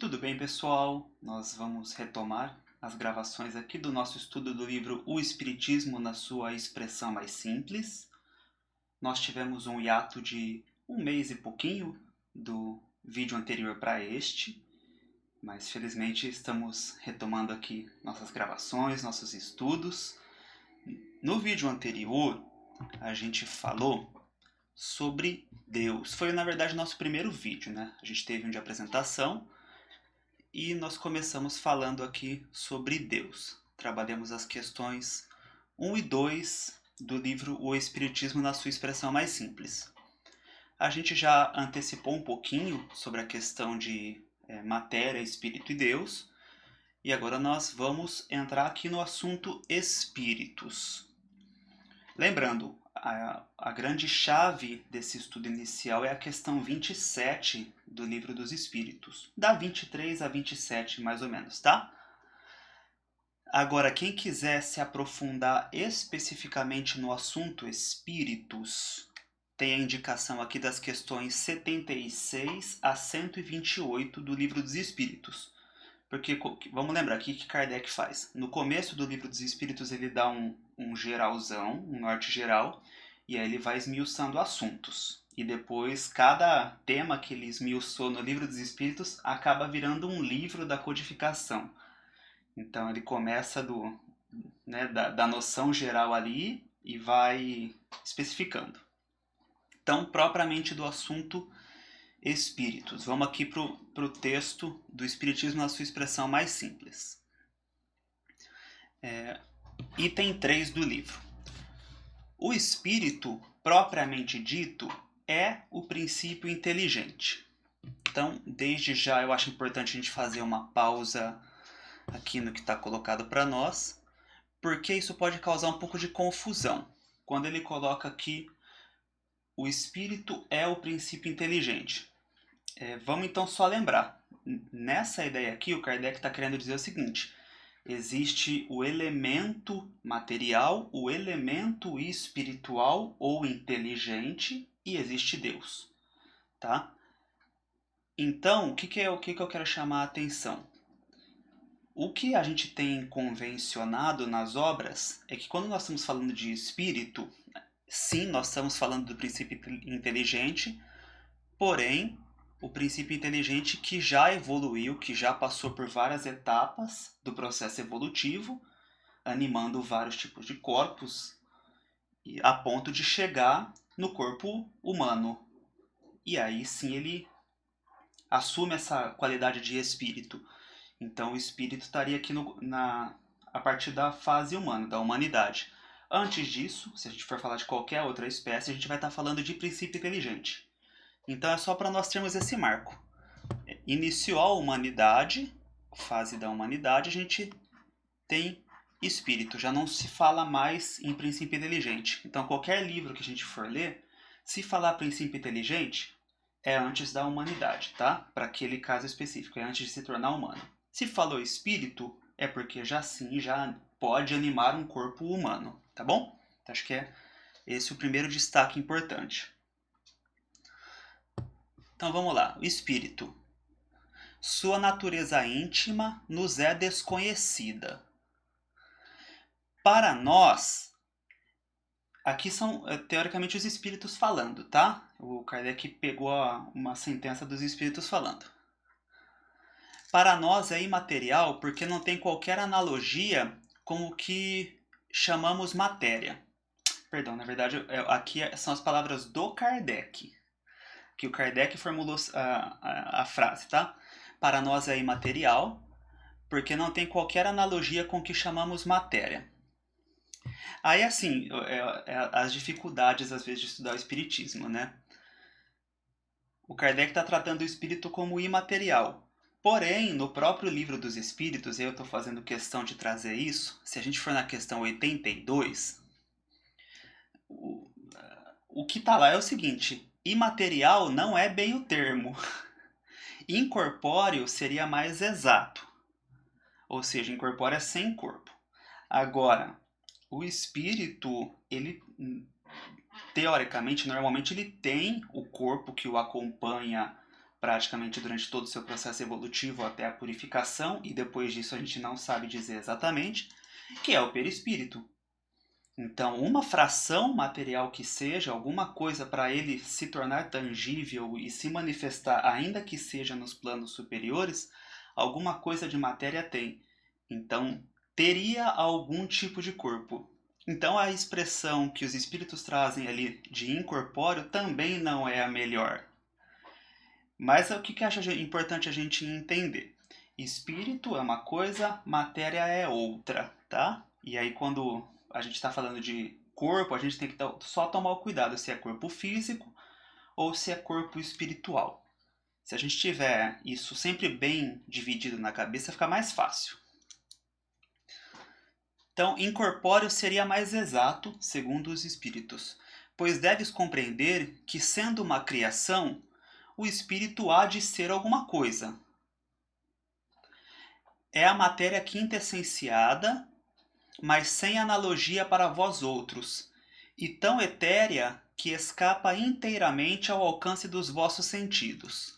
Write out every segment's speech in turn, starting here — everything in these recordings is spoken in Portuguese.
Tudo bem, pessoal? Nós vamos retomar as gravações aqui do nosso estudo do livro O Espiritismo na sua expressão mais simples. Nós tivemos um hiato de um mês e pouquinho do vídeo anterior para este, mas felizmente estamos retomando aqui nossas gravações, nossos estudos. No vídeo anterior, a gente falou sobre Deus. Foi, na verdade, nosso primeiro vídeo, né? A gente teve um de apresentação e nós começamos falando aqui sobre Deus. Trabalhamos as questões 1 e 2 do livro O Espiritismo na sua expressão mais simples. A gente já antecipou um pouquinho sobre a questão de matéria, espírito e Deus, e agora nós vamos entrar aqui no assunto espíritos. Lembrando, a grande chave desse estudo inicial é a questão 27 do Livro dos Espíritos, da 23 a 27 mais ou menos, tá? Agora, quem quiser se aprofundar especificamente no assunto espíritos, tem a indicação aqui das questões 76 a 128 do Livro dos Espíritos. Porque, vamos lembrar aqui que Kardec faz. No começo do Livro dos Espíritos ele dá um geralzão, um norte geral, e aí ele vai esmiuçando assuntos. E depois, cada tema que ele esmiuçou no Livro dos Espíritos acaba virando um livro da codificação. Então ele começa da noção geral ali e vai especificando. Então, propriamente do assunto espíritos. Vamos aqui para o texto do Espiritismo na sua expressão mais simples. Item 3 do livro. O espírito, propriamente dito, é o princípio inteligente. Então, desde já eu acho importante a gente fazer uma pausa aqui no que está colocado para nós, porque isso pode causar um pouco de confusão. Quando ele coloca aqui, o espírito é o princípio inteligente. Vamos então só lembrar, nessa ideia aqui o Kardec está querendo dizer o seguinte: existe o elemento material, o elemento espiritual ou inteligente e existe Deus, tá? Então, o que eu quero chamar a atenção? O que a gente tem convencionado nas obras é que quando nós estamos falando de espírito, sim, nós estamos falando do princípio inteligente, porém o princípio inteligente que já evoluiu, que já passou por várias etapas do processo evolutivo, animando vários tipos de corpos, a ponto de chegar no corpo humano. E aí sim ele assume essa qualidade de espírito. Então o espírito estaria aqui a partir da fase humana, da humanidade. Antes disso, se a gente for falar de qualquer outra espécie, a gente vai estar falando de princípio inteligente. Então é só para nós termos esse marco. Iniciou a humanidade, fase da humanidade, a gente tem espírito, já não se fala mais em princípio inteligente. Então qualquer livro que a gente for ler, se falar princípio inteligente, é antes da humanidade, tá? Para aquele caso específico, é antes de se tornar humano. Se falou espírito, é porque já pode animar um corpo humano, tá bom? Então, acho que é esse o primeiro destaque importante. Então vamos lá, o espírito. Sua natureza íntima nos é desconhecida. Para nós, aqui são teoricamente os espíritos falando, tá? O Kardec pegou uma sentença dos espíritos falando. Para nós é imaterial porque não tem qualquer analogia com o que chamamos matéria. Perdão, na verdade, aqui são as palavras do Kardec. Que o Kardec formulou a frase, tá? Para nós é imaterial porque não tem qualquer analogia com o que chamamos matéria. Aí, assim, as dificuldades, às vezes, de estudar o espiritismo, né? O Kardec está tratando o espírito como imaterial. Porém, no próprio Livro dos Espíritos, eu estou fazendo questão de trazer isso, se a gente for na questão 82, o que está lá é o seguinte: imaterial não é bem o termo. Incorpóreo seria mais exato. Ou seja, incorpóreo é sem corpo. Agora, o espírito, ele teoricamente, normalmente ele tem o corpo que o acompanha praticamente durante todo o seu processo evolutivo até a purificação, e depois disso a gente não sabe dizer exatamente, que é o perispírito. Então, uma fração material que seja, alguma coisa para ele se tornar tangível e se manifestar, ainda que seja nos planos superiores, alguma coisa de matéria tem. Então, teria algum tipo de corpo. Então, a expressão que os espíritos trazem ali de incorpóreo também não é a melhor. Mas o que acho importante a gente entender? Espírito é uma coisa, matéria é outra, tá? E aí quando a gente está falando de corpo, a gente tem que só tomar o cuidado se é corpo físico ou se é corpo espiritual. Se a gente tiver isso sempre bem dividido na cabeça, fica mais fácil. Então, incorpóreo seria mais exato, segundo os espíritos, pois deves compreender que, sendo uma criação, o espírito há de ser alguma coisa. É a matéria quintessenciada, mas sem analogia para vós outros, e tão etérea que escapa inteiramente ao alcance dos vossos sentidos.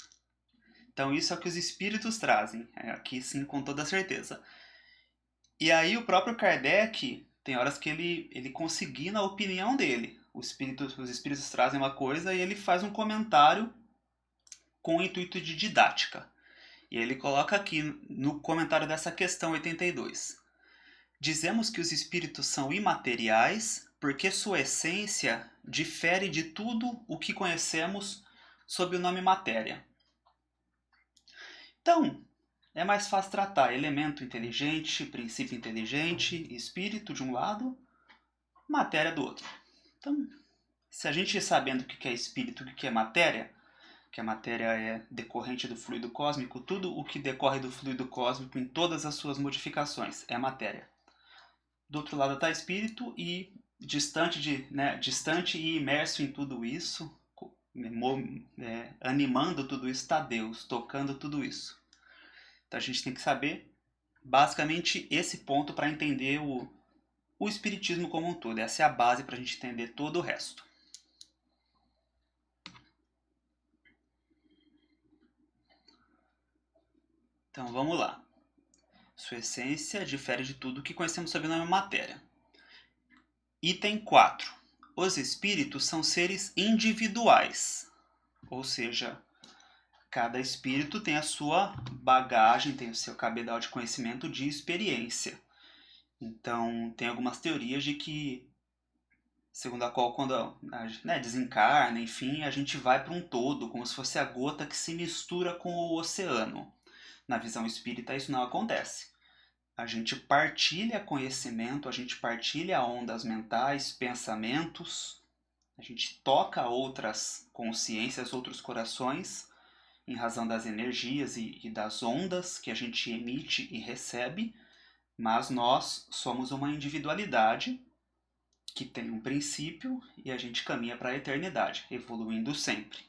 Então isso é o que os espíritos trazem, aqui sim com toda certeza. E aí o próprio Kardec, tem horas que ele consigna a opinião dele. Os espíritos trazem uma coisa e ele faz um comentário com o intuito de didática. E ele coloca aqui no comentário dessa questão 82. Dizemos que os espíritos são imateriais porque sua essência difere de tudo o que conhecemos sob o nome matéria. Então, é mais fácil tratar elemento inteligente, princípio inteligente, espírito de um lado, matéria do outro. Então, se a gente sabendo o que é espírito e o que é matéria, que a matéria é decorrente do fluido cósmico, tudo o que decorre do fluido cósmico em todas as suas modificações é matéria. Do outro lado está espírito e distante e imerso em tudo isso, animando tudo isso, está Deus, tocando tudo isso. Então a gente tem que saber basicamente esse ponto para entender o espiritismo como um todo. Essa é a base para a gente entender todo o resto. Então vamos lá. Sua essência difere de tudo que conhecemos sob o nome matéria. Item 4. Os espíritos são seres individuais, ou seja, cada espírito tem a sua bagagem, tem o seu cabedal de conhecimento de experiência. Então, tem algumas teorias de que, segundo a qual, quando desencarna, enfim, a gente vai para um todo, como se fosse a gota que se mistura com o oceano. Na visão espírita, isso não acontece. A gente partilha conhecimento, a gente partilha ondas mentais, pensamentos, a gente toca outras consciências, outros corações, em razão das energias e das ondas que a gente emite e recebe, mas nós somos uma individualidade que tem um princípio e a gente caminha para a eternidade, evoluindo sempre.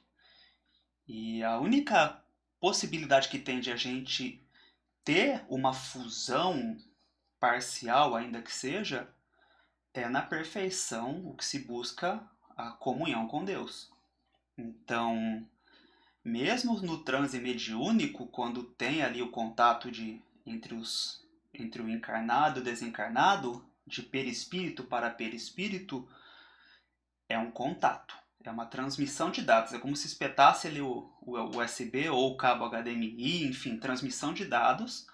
E a única possibilidade que tem de a gente ter uma fusão parcial, ainda que seja, é na perfeição o que se busca a comunhão com Deus. Então, mesmo no transe mediúnico, quando tem ali o contato entre o encarnado e o desencarnado, de perispírito para perispírito, é um contato, é uma transmissão de dados. É como se espetasse ali o USB ou o cabo HDMI, enfim, transmissão de dados,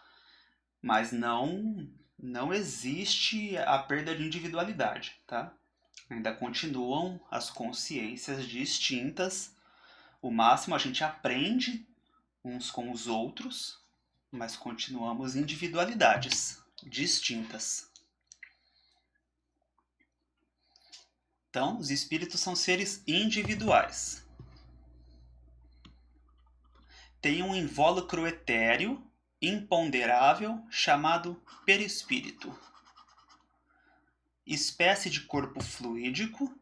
mas não existe a perda de individualidade, tá? Ainda continuam as consciências distintas. O máximo a gente aprende uns com os outros, mas continuamos individualidades distintas. Então, os espíritos são seres individuais. Tem um invólucro etéreo, imponderável, chamado perispírito. Espécie de corpo fluídico,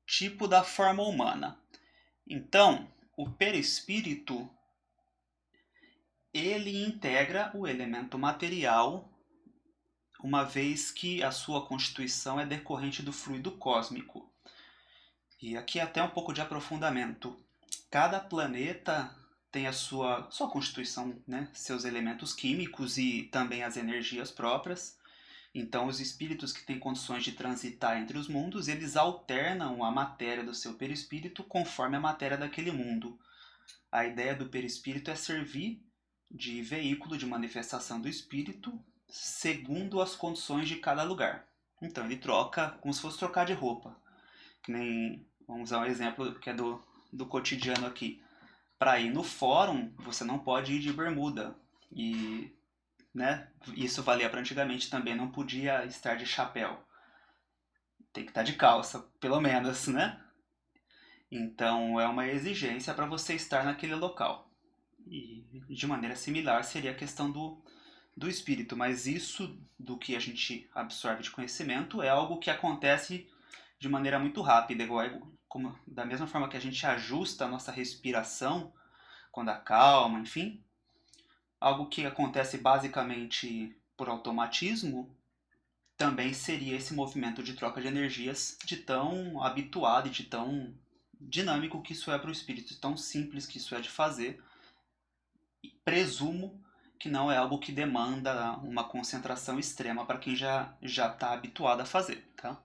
tipo da forma humana. Então, o perispírito ele integra o elemento material, uma vez que a sua constituição é decorrente do fluido cósmico. E aqui até um pouco de aprofundamento. Cada planeta tem a sua constituição, né? Seus elementos químicos e também as energias próprias. Então, os espíritos que têm condições de transitar entre os mundos, eles alternam a matéria do seu perispírito conforme a matéria daquele mundo. A ideia do perispírito é servir de veículo de manifestação do espírito segundo as condições de cada lugar. Então, ele troca como se fosse trocar de roupa. Que nem, vamos usar um exemplo que é do cotidiano aqui. Para ir no fórum, você não pode ir de bermuda. E, né, isso valia para antigamente também, não podia estar de chapéu. Tem que estar de calça, pelo menos, né? Então é uma exigência para você estar naquele local. E de maneira similar seria a questão do espírito, mas isso do que a gente absorve de conhecimento é algo que acontece de maneira muito rápida, da mesma forma que a gente ajusta a nossa respiração quando acalma, enfim, algo que acontece basicamente por automatismo, também seria esse movimento de troca de energias de tão habituado e de tão dinâmico que isso é para o espírito, tão simples que isso é de fazer. E presumo que não é algo que demanda uma concentração extrema para quem já está habituado a fazer, tá?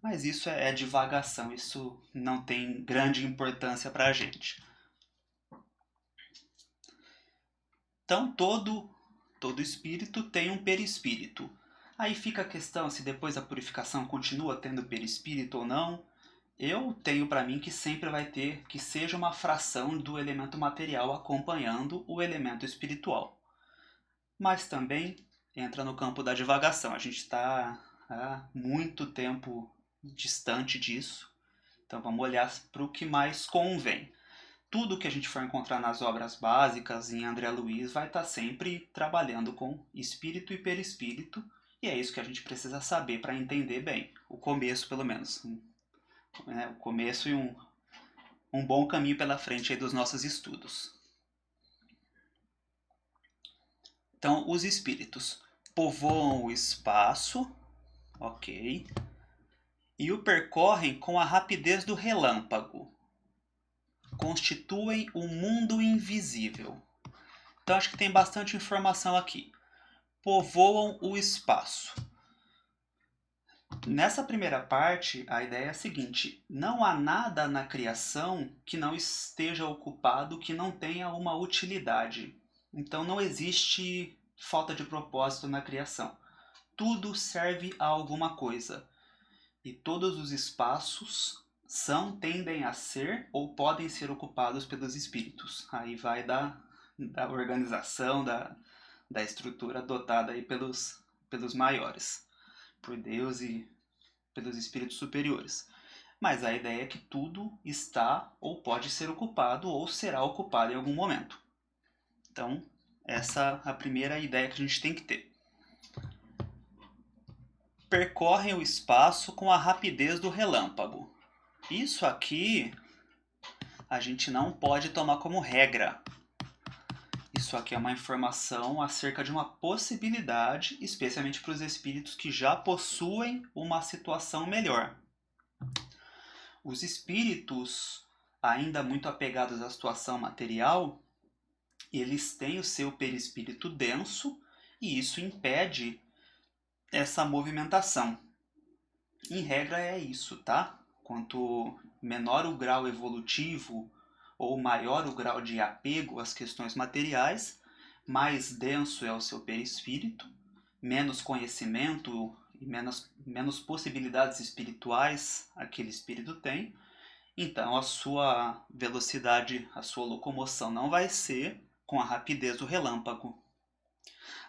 Mas isso é divagação, isso não tem grande importância para a gente. Então, todo espírito tem um perispírito. Aí fica a questão se depois da purificação continua tendo perispírito ou não. Eu tenho para mim que sempre vai ter que seja uma fração do elemento material acompanhando o elemento espiritual. Mas também entra no campo da divagação. A gente está há muito tempo distante disso. Então vamos olhar para o que mais convém. Tudo que a gente for encontrar nas obras básicas em André Luiz vai estar sempre trabalhando com espírito e perispírito, e é isso que a gente precisa saber para entender bem, o começo pelo menos, né? O começo e um bom caminho pela frente aí dos nossos estudos. Então, os espíritos povoam o espaço, ok, e o percorrem com a rapidez do relâmpago. Constituem o mundo invisível. Então acho que tem bastante informação aqui. Povoam o espaço. Nessa primeira parte, a ideia é a seguinte: não há nada na criação que não esteja ocupado, que não tenha uma utilidade. Então não existe falta de propósito na criação. Tudo serve a alguma coisa. E todos os espaços tendem a ser ou podem ser ocupados pelos espíritos. Aí vai da organização, da estrutura adotada aí pelos maiores, por Deus e pelos espíritos superiores. Mas a ideia é que tudo está ou pode ser ocupado ou será ocupado em algum momento. Então, essa é a primeira ideia que a gente tem que ter. Percorrem o espaço com a rapidez do relâmpago. Isso aqui a gente não pode tomar como regra. Isso aqui é uma informação acerca de uma possibilidade, especialmente para os espíritos que já possuem uma situação melhor. Os espíritos ainda muito apegados à situação material, eles têm o seu perispírito denso e isso impede essa movimentação. Em regra é isso, tá? Quanto menor o grau evolutivo ou maior o grau de apego às questões materiais, mais denso é o seu perispírito, menos conhecimento e menos possibilidades espirituais aquele espírito tem. Então a sua velocidade, a sua locomoção não vai ser com a rapidez do relâmpago.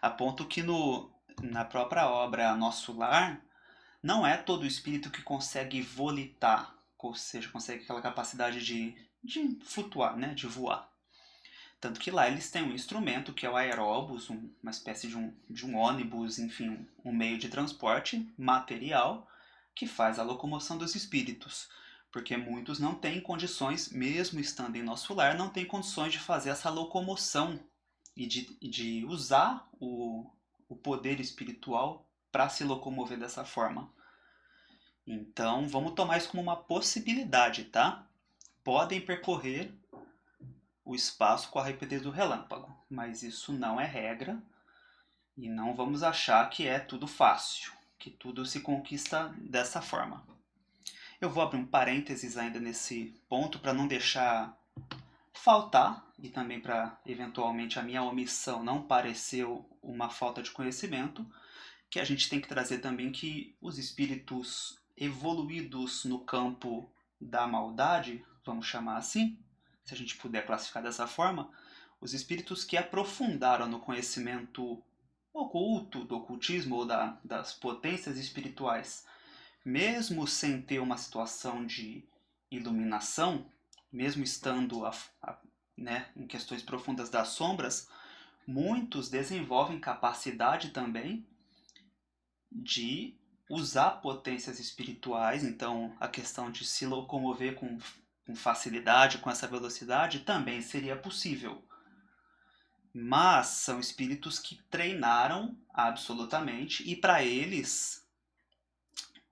A ponto que na própria obra Nosso Lar, não é todo espírito que consegue volitar, ou seja, consegue aquela capacidade de flutuar, né, de voar. Tanto que lá eles têm um instrumento que é o aeróbus, uma espécie de um ônibus, enfim, um meio de transporte material que faz a locomoção dos espíritos. Porque muitos não têm condições, mesmo estando em nosso lar, não têm condições de fazer essa locomoção e de usar o poder espiritual para se locomover dessa forma. Então, vamos tomar isso como uma possibilidade, tá? Podem percorrer o espaço com a rapidez do relâmpago, mas isso não é regra e não vamos achar que é tudo fácil, que tudo se conquista dessa forma. Eu vou abrir um parênteses ainda nesse ponto para não deixar faltar e também para eventualmente a minha omissão não parecer uma falta de conhecimento, que a gente tem que trazer também que os espíritos evoluídos no campo da maldade, vamos chamar assim, se a gente puder classificar dessa forma, os espíritos que aprofundaram no conhecimento oculto, do ocultismo ou das potências espirituais, mesmo sem ter uma situação de iluminação, mesmo estando né, em questões profundas das sombras, muitos desenvolvem capacidade também de usar potências espirituais, então a questão de se locomover com facilidade, com essa velocidade, também seria possível. Mas são espíritos que treinaram absolutamente, e para eles,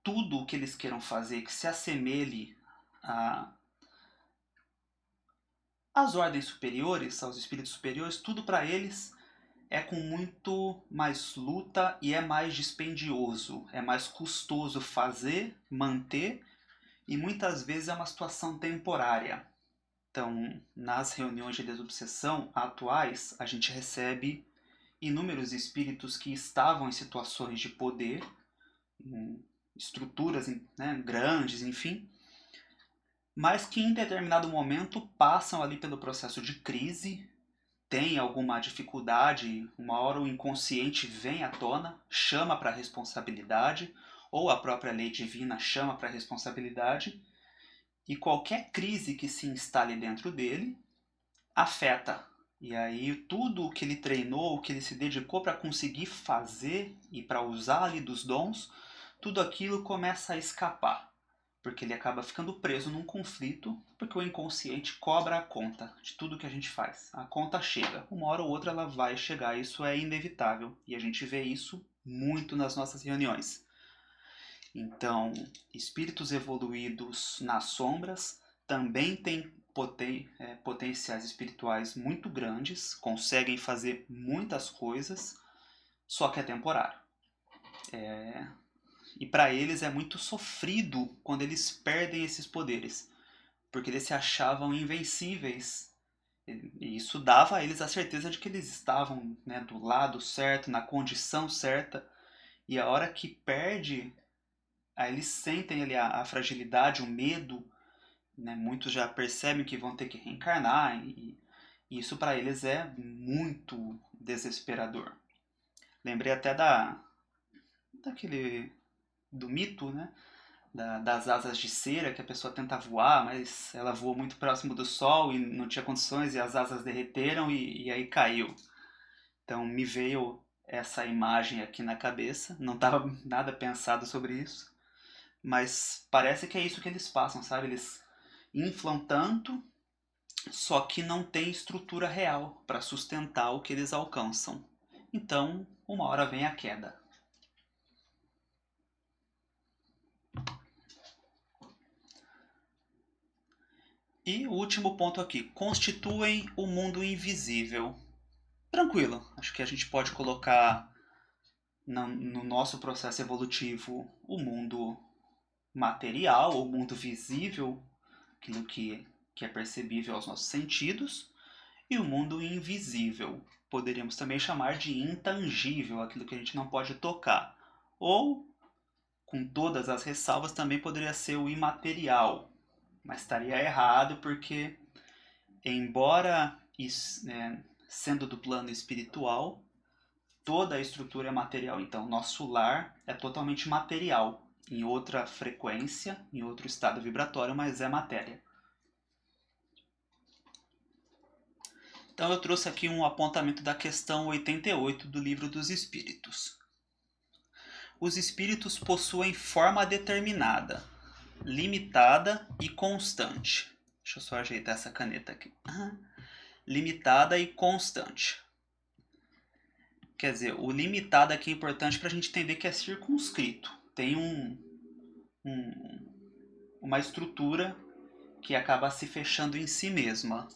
tudo o que eles queiram fazer que se assemelhe às ordens superiores, aos espíritos superiores, tudo para eles é com muito mais luta e é mais dispendioso, é mais custoso fazer, manter, e muitas vezes é uma situação temporária. Então, nas reuniões de desobsessão atuais, a gente recebe inúmeros espíritos que estavam em situações de poder, em estruturas, né, grandes, enfim, mas que em determinado momento passam ali pelo processo de crise, tem alguma dificuldade, uma hora o inconsciente vem à tona, chama para a responsabilidade, ou a própria lei divina chama para a responsabilidade, e qualquer crise que se instale dentro dele afeta. E aí tudo o que ele treinou, o que ele se dedicou para conseguir fazer e para usar ali dos dons, tudo aquilo começa a escapar. Porque ele acaba ficando preso num conflito, porque o inconsciente cobra a conta de tudo que a gente faz. A conta chega, uma hora ou outra ela vai chegar, isso é inevitável. E a gente vê isso muito nas nossas reuniões. Então, espíritos evoluídos nas sombras também têm potenciais espirituais muito grandes, conseguem fazer muitas coisas, só que é temporário. E para eles é muito sofrido quando eles perdem esses poderes, porque eles se achavam invencíveis. E isso dava a eles a certeza de que eles estavam, né, do lado certo, na condição certa. E a hora que perde, aí eles sentem ali a fragilidade, o medo. Né? Muitos já percebem que vão ter que reencarnar. E isso para eles é muito desesperador. Lembrei até daquele do mito, né? Das asas de cera, que a pessoa tenta voar, mas ela voou muito próximo do sol e não tinha condições, e as asas derreteram e aí caiu. Então me veio essa imagem aqui na cabeça, não estava nada pensado sobre isso, mas parece que é isso que eles passam, sabe? Eles inflam tanto, só que não tem estrutura real para sustentar o que eles alcançam. Então, uma hora vem a queda. E o último ponto aqui, constituem o mundo invisível. Tranquilo, acho que a gente pode colocar no nosso processo evolutivo o mundo material, o mundo visível, aquilo que é percebível aos nossos sentidos, e o mundo invisível. Poderíamos também chamar de intangível, aquilo que a gente não pode tocar. Ou, com todas as ressalvas, também poderia ser o imaterial, mas estaria errado porque, embora isso, sendo do plano espiritual, toda a estrutura é material. Então, nosso lar é totalmente material, em outra frequência, em outro estado vibratório, mas é matéria. Então, eu trouxe aqui um apontamento da questão 88 do Livro dos Espíritos. Os espíritos possuem forma determinada, limitada e constante. Deixa eu só ajeitar essa caneta aqui. Limitada e constante. Quer dizer, o limitado aqui é importante para a gente entender que é circunscrito. Tem uma estrutura que acaba se fechando em si mesma.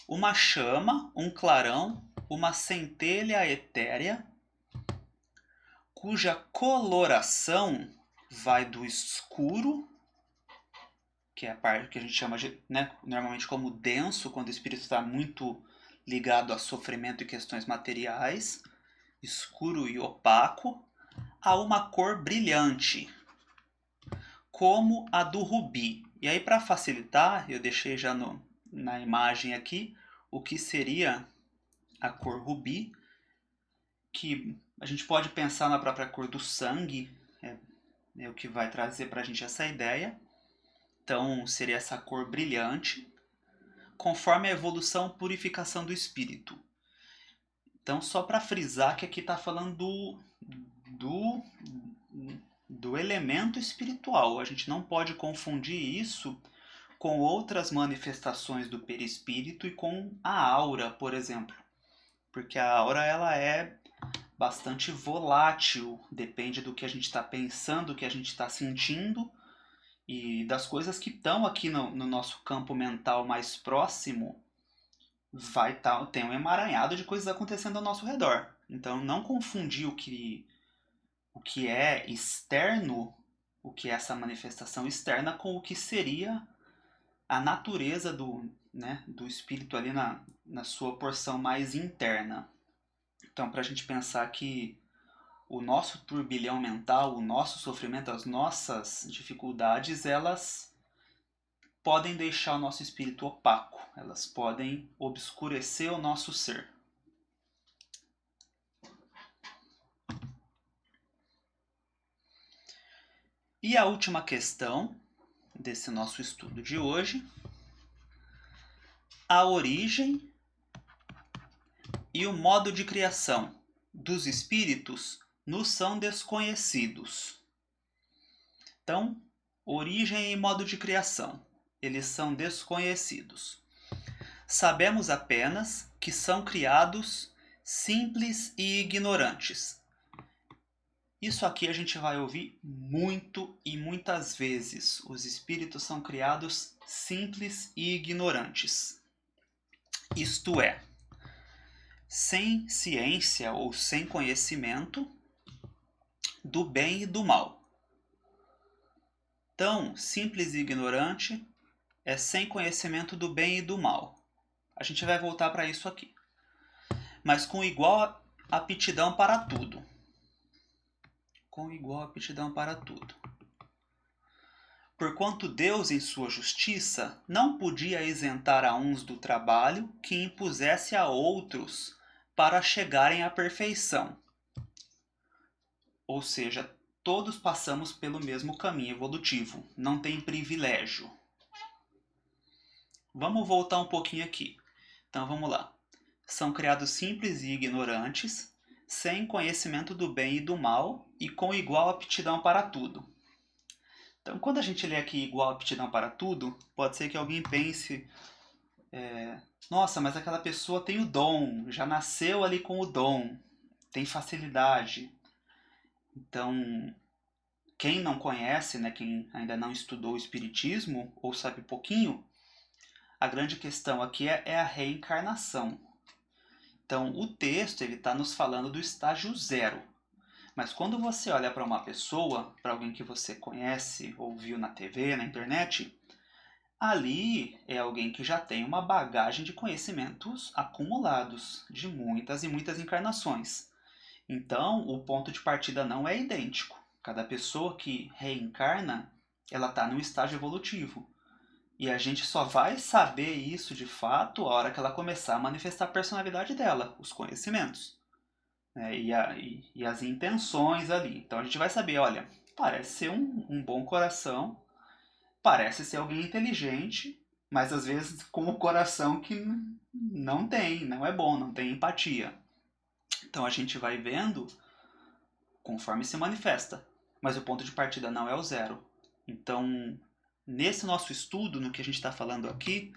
uma chama, um clarão, uma centelha etérea, cuja coloração vai do escuro, que é a parte que a gente chama de, né, normalmente como denso, quando o espírito está muito ligado a sofrimento e questões materiais, escuro e opaco, a uma cor brilhante, como a do rubi. E aí, para facilitar, eu deixei já na imagem aqui o que seria a cor rubi, que a gente pode pensar na própria cor do sangue, é o que vai trazer para a gente essa ideia. Então, seria essa cor brilhante, conforme a evolução e purificação do espírito. Então, só para frisar que aqui está falando do elemento espiritual. A gente não pode confundir isso com outras manifestações do perispírito e com a aura, por exemplo. Porque a aura ela é bastante volátil, depende do que a gente está pensando, do que a gente está sentindo e das coisas que estão aqui no nosso campo mental mais próximo. Tem um emaranhado de coisas acontecendo ao nosso redor. Então, não confundir o que é externo, o que é essa manifestação externa, com o que seria a natureza do espírito ali na sua porção mais interna. Então, para a gente pensar que o nosso turbilhão mental, o nosso sofrimento, as nossas dificuldades, elas podem deixar o nosso espírito opaco, elas podem obscurecer o nosso ser. E a última questão desse nosso estudo de hoje: a origem e o modo de criação dos espíritos nos são desconhecidos. Então, origem e modo de criação, eles são desconhecidos. Sabemos apenas que são criados simples e ignorantes. Isso aqui a gente vai ouvir muito e muitas vezes. Os espíritos são criados simples e ignorantes. Isto é, sem ciência ou sem conhecimento do bem e do mal. Então, simples e ignorante é sem conhecimento do bem e do mal. A gente vai voltar para isso aqui. Mas com igual aptidão para tudo. Com igual aptidão para tudo. Porquanto Deus, em sua justiça, não podia isentar a uns do trabalho que impusesse a outros para chegarem à perfeição. Ou seja, todos passamos pelo mesmo caminho evolutivo, não tem privilégio. Vamos voltar um pouquinho aqui. Então vamos lá. São criados simples e ignorantes, sem conhecimento do bem e do mal e com igual aptidão para tudo. Então, quando a gente lê aqui igual aptidão para tudo, pode ser que alguém pense: nossa, mas aquela pessoa tem o dom, já nasceu ali com o dom, tem facilidade. Então, quem não conhece, né, quem ainda não estudou o espiritismo ou sabe pouquinho, a grande questão aqui é a reencarnação. Então, o texto está nos falando do estágio 0. Mas quando você olha para uma pessoa, para alguém que você conhece ou viu na TV, na internet, ali é alguém que já tem uma bagagem de conhecimentos acumulados de muitas e muitas encarnações. Então, o ponto de partida não é idêntico. Cada pessoa que reencarna, ela está num estágio evolutivo. E a gente só vai saber isso de fato a hora que ela começar a manifestar a personalidade dela, os conhecimentos, né, e as intenções ali. Então a gente vai saber, olha, parece ser um bom coração, parece ser alguém inteligente, mas às vezes com o coração que não é bom, não tem empatia. Então a gente vai vendo conforme se manifesta, mas o ponto de partida não é o 0. Então, nesse nosso estudo, no que a gente está falando aqui,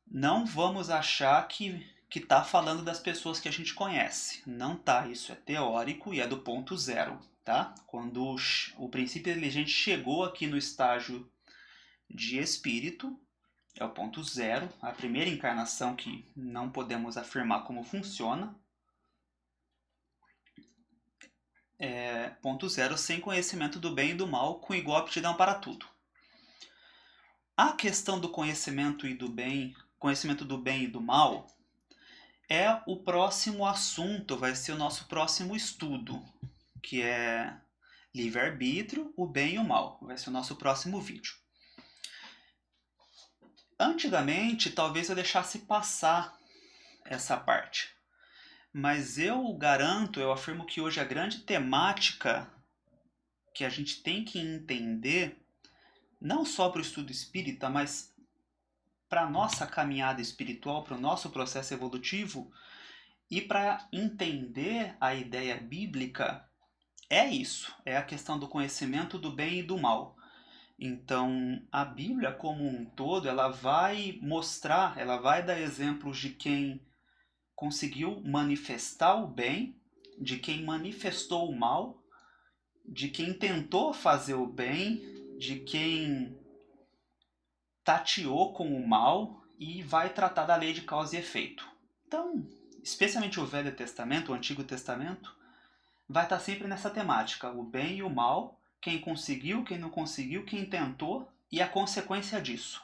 não vamos achar que está falando das pessoas que a gente conhece. Não tá, isso é teórico e é do ponto 0. Tá? Quando o princípio inteligente chegou aqui no estágio de espírito, é o ponto zero, a primeira encarnação que não podemos afirmar como funciona. Ponto zero, sem conhecimento do bem e do mal, com igual aptidão para tudo. A questão do conhecimento do bem e do mal, é o próximo assunto, vai ser o nosso próximo estudo, que é livre-arbítrio, o bem e o mal. Vai ser o nosso próximo vídeo. Antigamente, talvez eu deixasse passar essa parte. Mas eu garanto, eu afirmo que hoje a grande temática que a gente tem que entender, não só para o estudo espírita, mas para a nossa caminhada espiritual, para o nosso processo evolutivo, e para entender a ideia bíblica, é isso, é a questão do conhecimento do bem e do mal. Então, a Bíblia como um todo, ela vai mostrar, ela vai dar exemplos de quem conseguiu manifestar o bem, de quem manifestou o mal, de quem tentou fazer o bem, de quem tateou com o mal e vai tratar da lei de causa e efeito. Então, especialmente o Velho Testamento, o Antigo Testamento, vai estar sempre nessa temática, o bem e o mal, quem conseguiu, quem não conseguiu, quem tentou e a consequência disso.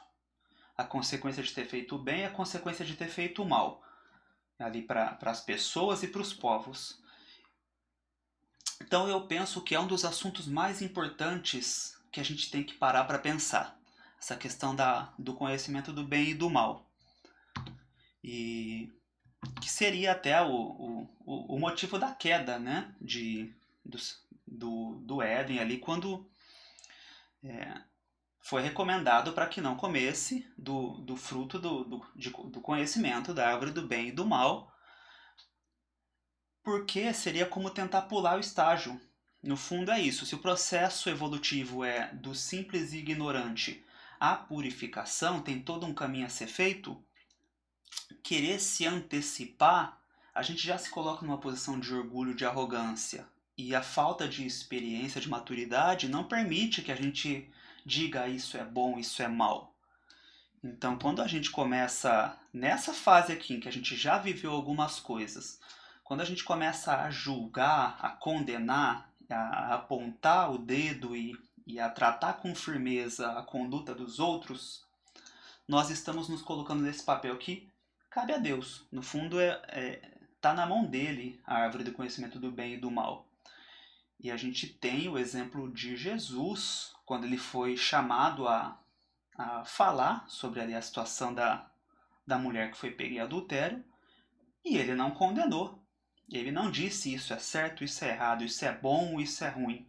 A consequência de ter feito o bem e a consequência de ter feito o mal. Ali para as pessoas e para os povos. Então eu penso que é um dos assuntos mais importantes que a gente tem que parar para pensar. Essa questão do conhecimento do bem e do mal. E que seria até o motivo da queda, né? Do Éden ali, quando foi recomendado para que não comesse do fruto do conhecimento da árvore do bem e do mal, porque seria como tentar pular o estágio. No fundo é isso, se o processo evolutivo é do simples e ignorante à purificação, tem todo um caminho a ser feito, querer se antecipar, a gente já se coloca numa posição de orgulho, de arrogância. E a falta de experiência, de maturidade, não permite que a gente diga isso é bom, isso é mal. Então, quando a gente começa nessa fase aqui, em que a gente já viveu algumas coisas, quando a gente começa a julgar, a condenar, a apontar o dedo e a tratar com firmeza a conduta dos outros, nós estamos nos colocando nesse papel que cabe a Deus. No fundo, tá na mão dele a árvore do conhecimento do bem e do mal. E a gente tem o exemplo de Jesus, quando ele foi chamado a falar sobre ali a situação da mulher que foi pega em adultério, e ele não condenou. Ele não disse isso é certo, isso é errado, isso é bom, isso é ruim.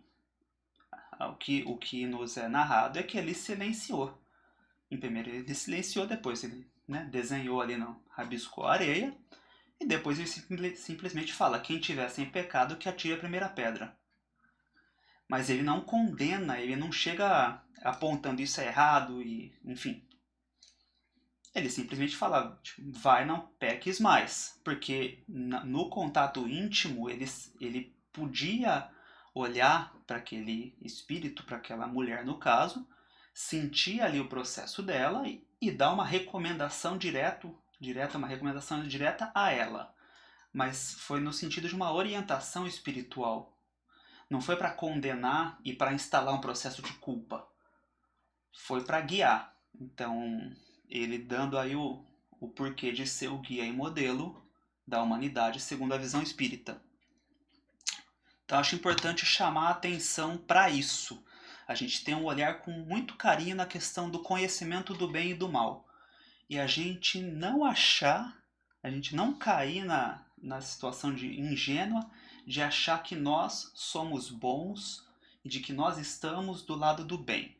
O que nos é narrado é que ele silenciou. Em primeiro ele silenciou, depois ele desenhou ali, não, rabiscou a areia, e depois ele simplesmente fala, quem tiver sem pecado que atire a primeira pedra. Mas ele não condena, ele não chega apontando isso é errado, e enfim. Ele simplesmente fala, tipo, vai, não peques mais. Porque no contato íntimo, ele podia olhar para aquele espírito, para aquela mulher no caso, sentir ali o processo dela e dar uma recomendação uma recomendação direta a ela. Mas foi no sentido de uma orientação espiritual. Não foi para condenar e para instalar um processo de culpa. Foi para guiar. Então, ele dando aí o porquê de ser o guia e modelo da humanidade segundo a visão espírita. Então acho importante chamar a atenção para isso. A gente tem um olhar com muito carinho na questão do conhecimento do bem e do mal. E a gente não cair na situação de ingênua de achar que nós somos bons e de que nós estamos do lado do bem.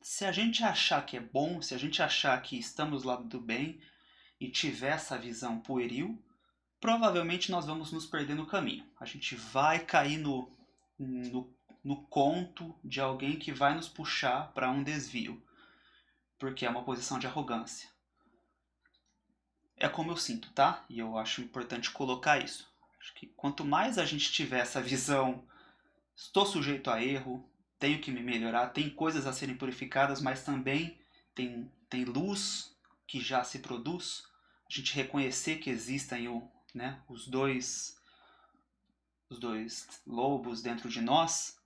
Se a gente achar que é bom, se a gente achar que estamos do lado do bem e tiver essa visão pueril, provavelmente nós vamos nos perder no caminho. A gente vai cair no conto de alguém que vai nos puxar para um desvio, porque é uma posição de arrogância. É como eu sinto, tá? E eu acho importante colocar isso. Acho que quanto mais a gente tiver essa visão, estou sujeito a erro, tenho que me melhorar, tem coisas a serem purificadas, mas também tem tem luz que já se produz, a gente reconhecer que existem os dois lobos dentro de nós,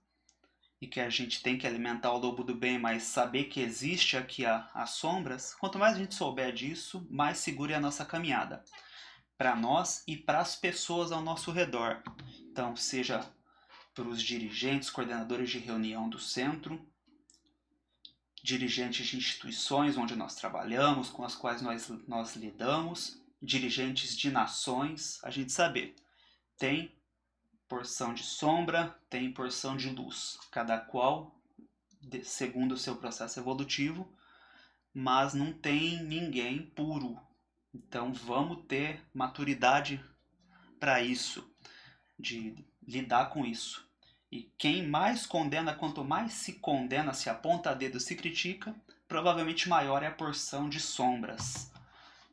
e que a gente tem que alimentar o lobo do bem, mas saber que existe aqui as sombras, quanto mais a gente souber disso, mais segura é a nossa caminhada, para nós e para as pessoas ao nosso redor. Então, seja para os dirigentes, coordenadores de reunião do centro, dirigentes de instituições onde nós trabalhamos, com as quais nós lidamos, dirigentes de nações, a gente saber, tem porção de sombra, tem porção de luz, cada qual segundo o seu processo evolutivo, mas não tem ninguém puro. Então vamos ter maturidade para isso, de lidar com isso. E quem mais condena, quanto mais se condena, se aponta dedo, se critica, provavelmente maior é a porção de sombras.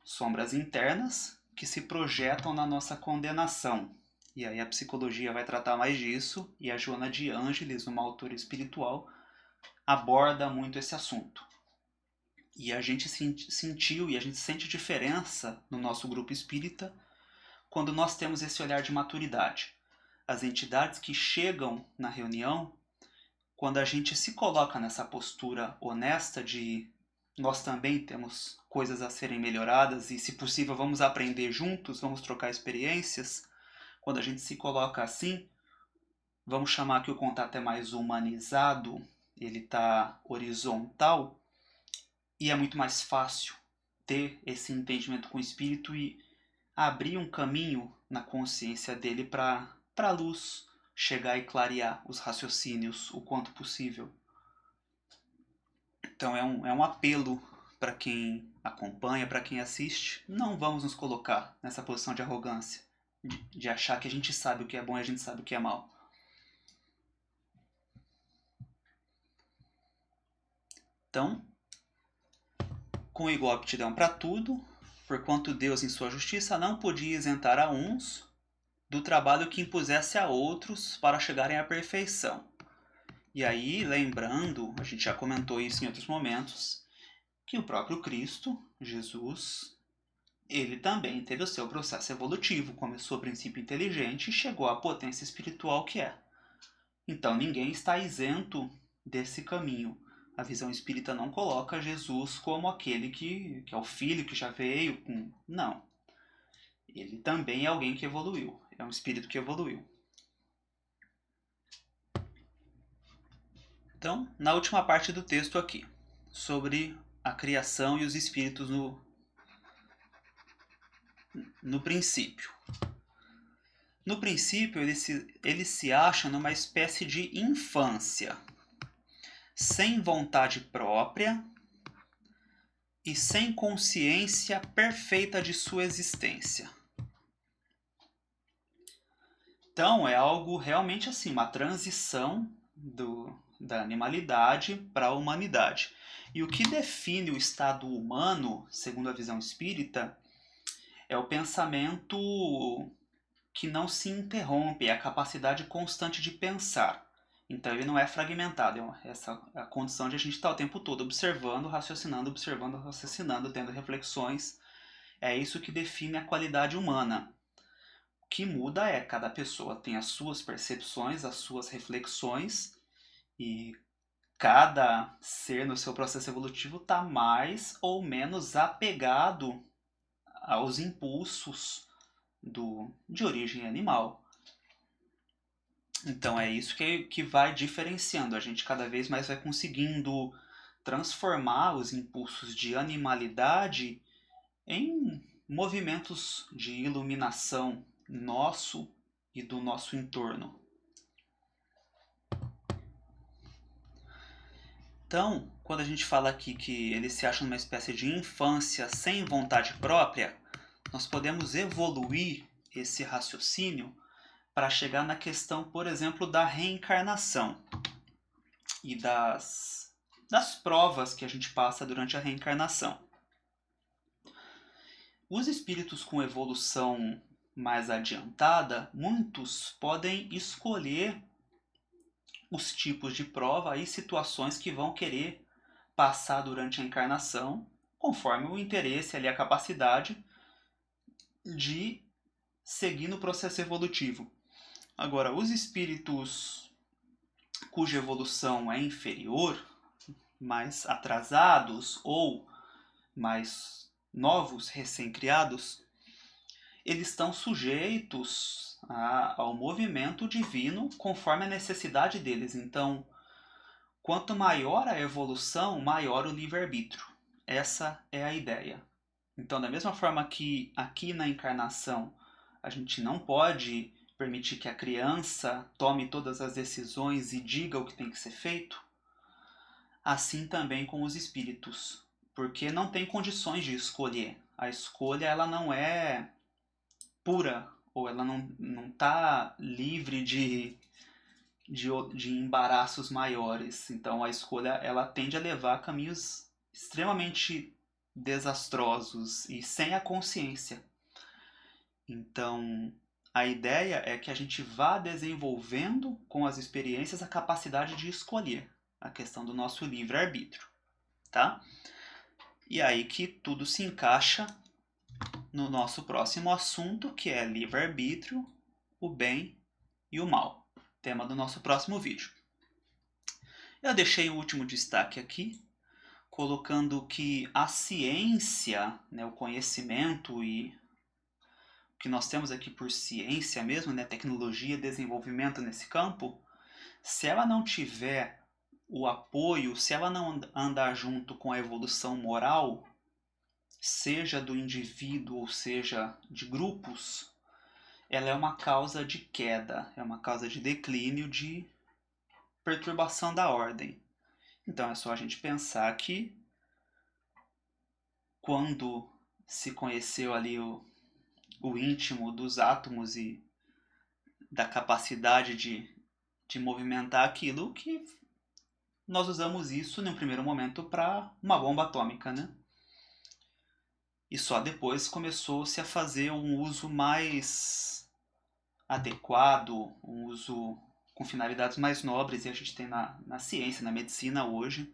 Sombras internas que se projetam na nossa condenação. E aí a psicologia vai tratar mais disso, e a Joana de Ângeles, uma autora espiritual, aborda muito esse assunto. E a gente sentiu e a gente sente diferença no nosso grupo espírita quando nós temos esse olhar de maturidade. As entidades que chegam na reunião, quando a gente se coloca nessa postura honesta de nós também temos coisas a serem melhoradas e, se possível, vamos aprender juntos, vamos trocar experiências. Quando a gente se coloca assim, vamos chamar que o contato é mais humanizado, ele está horizontal, e é muito mais fácil ter esse entendimento com o espírito e abrir um caminho na consciência dele para a luz chegar e clarear os raciocínios o quanto possível. Então é um apelo para quem acompanha, para quem assiste. Não vamos nos colocar nessa posição de arrogância, de achar que a gente sabe o que é bom e a gente sabe o que é mal. Então, com igual aptidão para tudo, porquanto Deus em sua justiça não podia isentar a uns do trabalho que impusesse a outros para chegarem à perfeição. E aí, lembrando, a gente já comentou isso em outros momentos, que o próprio Cristo, Jesus, ele também teve o seu processo evolutivo, começou a princípio inteligente e chegou à potência espiritual que é. Então ninguém está isento desse caminho. A visão espírita não coloca Jesus como aquele que é o filho que já veio com... Não. Ele também é alguém que evoluiu. É um espírito que evoluiu. Então, na última parte do texto aqui, sobre a criação e os espíritos no princípio. No princípio, eles se acham numa espécie de infância, sem vontade própria e sem consciência perfeita de sua existência. Então, é algo realmente assim, uma transição da animalidade para a humanidade. E o que define o estado humano, segundo a visão espírita, é o pensamento que não se interrompe, é a capacidade constante de pensar. Então ele não é fragmentado, essa é a condição de a gente estar o tempo todo observando, raciocinando, tendo reflexões. É isso que define a qualidade humana. O que muda é cada pessoa tem as suas percepções, as suas reflexões, e cada ser no seu processo evolutivo está mais ou menos apegado aos impulsos de origem animal. Então é isso que vai diferenciando. A gente cada vez mais vai conseguindo transformar os impulsos de animalidade em movimentos de iluminação nosso e do nosso entorno. Então, quando a gente fala aqui que eles se acham numa espécie de infância sem vontade própria, nós podemos evoluir esse raciocínio para chegar na questão, por exemplo, da reencarnação e das provas que a gente passa durante a reencarnação. Os espíritos com evolução mais adiantada, muitos podem escolher os tipos de prova e situações que vão querer passar durante a encarnação conforme o interesse ali, a capacidade de seguir no processo evolutivo. Agora, os espíritos cuja evolução é inferior, mais atrasados ou mais novos, recém-criados, eles estão sujeitos ao movimento divino conforme a necessidade deles. Então, quanto maior a evolução, maior o livre-arbítrio. Essa é a ideia. Então, da mesma forma que aqui na encarnação a gente não pode permitir que a criança tome todas as decisões e diga o que tem que ser feito, assim também com os espíritos, porque não tem condições de escolher. A escolha ela não é pura, ou ela não está livre de embaraços maiores. Então a escolha ela tende a levar a caminhos extremamente desastrosos e sem a consciência. Então a ideia é que a gente vá desenvolvendo com as experiências a capacidade de escolher, a questão do nosso livre-arbítrio, tá? E aí que tudo se encaixa no nosso próximo assunto, que é livre-arbítrio, o bem e o mal, tema do nosso próximo vídeo. Eu deixei o último destaque aqui, colocando que a ciência, né, o conhecimento e o que nós temos aqui por ciência mesmo, né, tecnologia, desenvolvimento nesse campo, se ela não tiver o apoio, se ela não andar junto com a evolução moral, seja do indivíduo ou seja de grupos, ela é uma causa de queda, é uma causa de declínio, de perturbação da ordem. Então é só a gente pensar que quando se conheceu ali o íntimo dos átomos e da capacidade de movimentar aquilo, que nós usamos isso no primeiro momento para uma bomba atômica, né? E só depois começou-se a fazer um uso mais adequado, um uso com finalidades mais nobres, e a gente tem na ciência, na medicina hoje,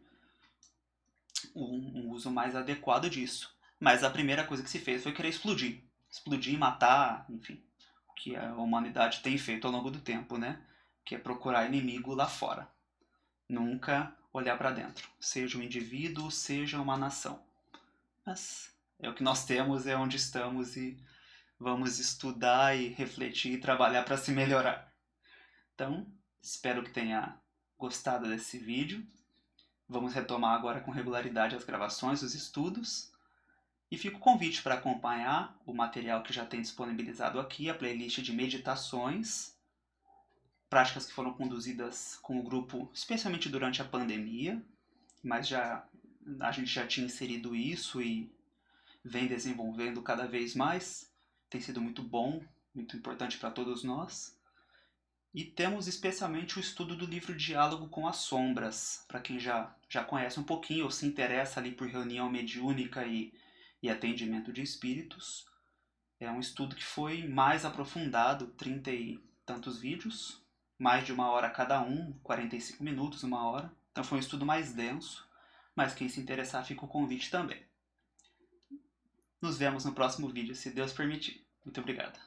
um uso mais adequado disso. Mas a primeira coisa que se fez foi querer explodir. Explodir, matar, enfim, o que a humanidade tem feito ao longo do tempo, né? Que é procurar inimigo lá fora. Nunca olhar para dentro, seja um indivíduo, seja uma nação. Mas é o que nós temos, é onde estamos e vamos estudar e refletir e trabalhar para se melhorar. Então, espero que tenha gostado desse vídeo. Vamos retomar agora com regularidade as gravações, os estudos. E fica o convite para acompanhar o material que já tem disponibilizado aqui, a playlist de meditações, práticas que foram conduzidas com o grupo, especialmente durante a pandemia, mas a gente já tinha inserido isso e vem desenvolvendo cada vez mais. Tem sido muito bom, muito importante para todos nós. E temos especialmente o estudo do livro Diálogo com as Sombras, para quem já conhece um pouquinho ou se interessa ali por reunião mediúnica e atendimento de espíritos. É um estudo que foi mais aprofundado, 30 e tantos vídeos, mais de 1 hora cada um, 45 minutos, 1 hora. Então foi um estudo mais denso, mas quem se interessar fica o convite também. Nos vemos no próximo vídeo, se Deus permitir. Muito obrigado.